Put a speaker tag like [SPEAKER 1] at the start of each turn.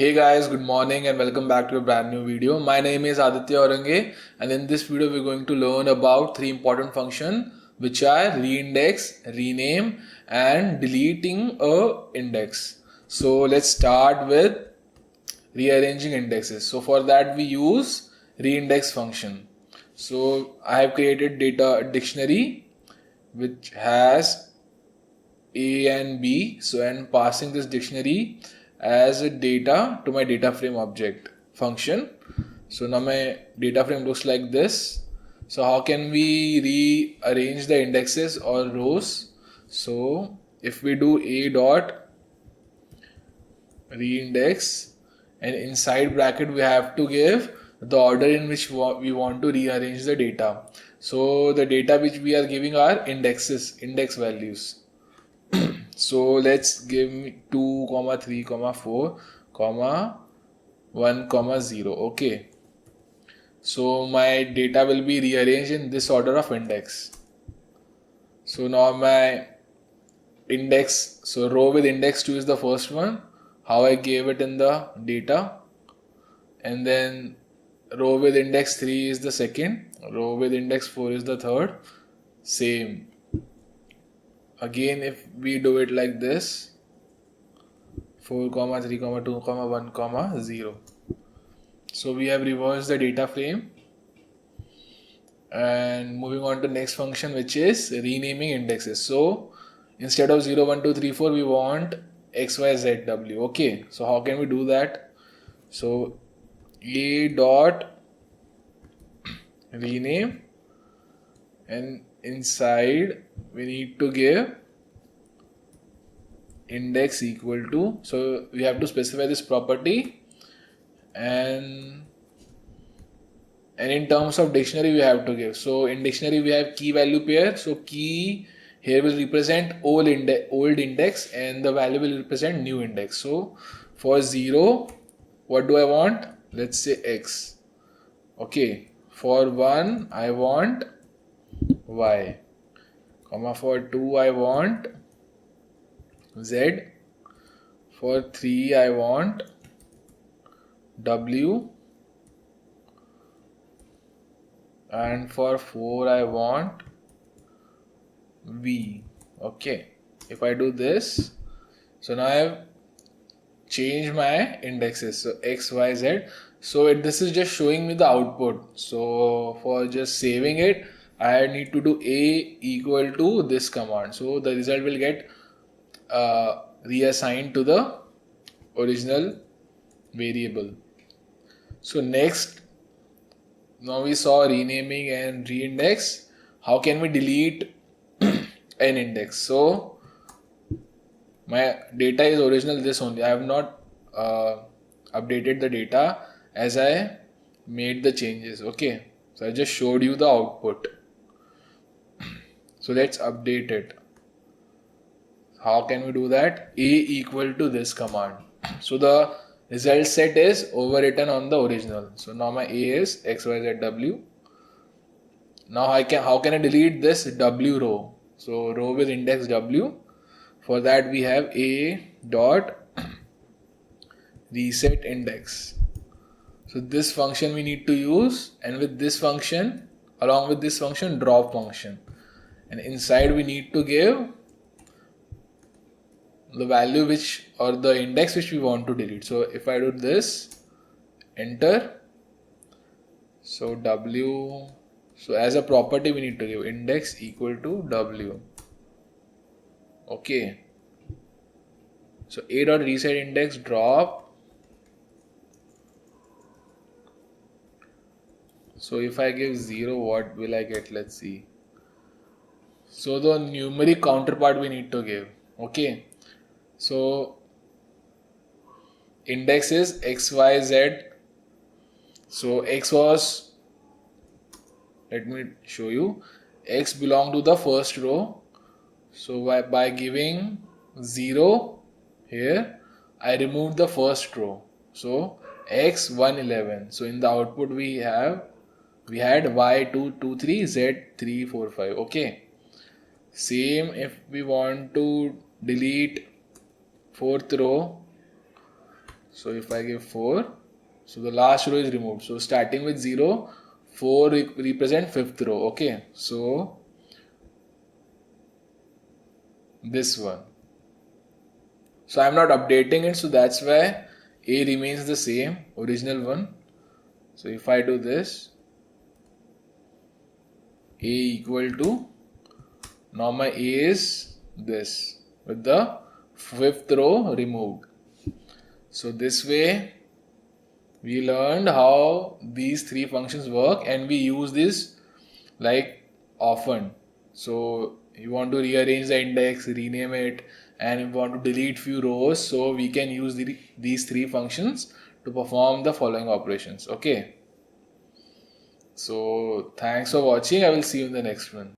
[SPEAKER 1] Hey guys, good morning and welcome back to a brand new video. My name is Aditya Orange and in this video we're going to learn about three important functions which are reindex, rename and deleting a index. So let's start with rearranging indexes. So for that we use reindex function. So I have created data dictionary which has A and B. So I'm passing this dictionary as a data to my data frame object function. So now my data frame looks like this. So how can we rearrange the indexes or rows? So if we do a dot reindex and inside bracket we have to give the order in which we want to rearrange the data. So the data which we are giving are indexes, index values. So let's give me 2 comma 3 comma 4 comma 1 comma 0. Okay, so my data will be rearranged in this order of index. So now my index, so row with index 2 is the first one, how I gave it in the data, and then row with index 3 is the second, row with index 4 is the third. Same again if we do it like this, 4 comma 3 comma 2 comma 1 comma 0. So we have reversed the data frame and moving on to next function which is renaming indexes. So instead of 0 1 2 3 4 we want XYZW. Okay, so how can we do that? So a dot rename and inside we need to give index equal to, so we have to specify this property, and in terms of dictionary we have to give. So in dictionary we have key value pair. So key here will represent old index and the value will represent new index. So for 0 what do I want? Let's say X. Okay, for 1 I want Y, comma for 2 I want Z, for 3 I want W, and for 4 I want V. Okay, if I do this, so now I have changed my indexes, so X, Y, Z. So this is just showing me the output. So for just saving it, I need to do A equal to this command. So the result will get reassigned to the original variable. So next, now we saw renaming and reindex. How can we delete an index? So my data is original this only. I have not updated the data as I made the changes. Okay, so I just showed you the output. So let's update it. How can we do that? A equal to this command. So the result set is overwritten on the original. So now my A is XYZW. Now how can I delete this W row? So row with index W. For that we have A dot reset index. So this function we need to use, and with this function, along with this function, drop function, and inside we need to give the value which, or the index which we want to delete. So if I do this, enter, so W, so as a property we need to give index equal to W. Okay, so A dot reset index drop. So if I give 0, what will I get? Let's see. So the numeric counterpart we need to give. Okay, so index is XYZ. So X was, let me show you, X belong to the first row. So by giving 0 here, I removed the first row. So X 111. So in the output we had Y 2 2 3, Z 3 4 5. Okay. Same if we want to delete fourth row. So if I give 4, so the last row is removed. So starting with 0, 4 represent 5th row. Okay, so this one. So I'm not updating it, so that's why A remains the same, original one. So if I do this, A equal to, now my A is this with the 5th row removed. So this way we learned how these three functions work, and we use this like often. So you want to rearrange the index, rename it, and you want to delete few rows, so we can use these three functions to perform the following operations. Okay, so thanks for watching. I will see you in the next one.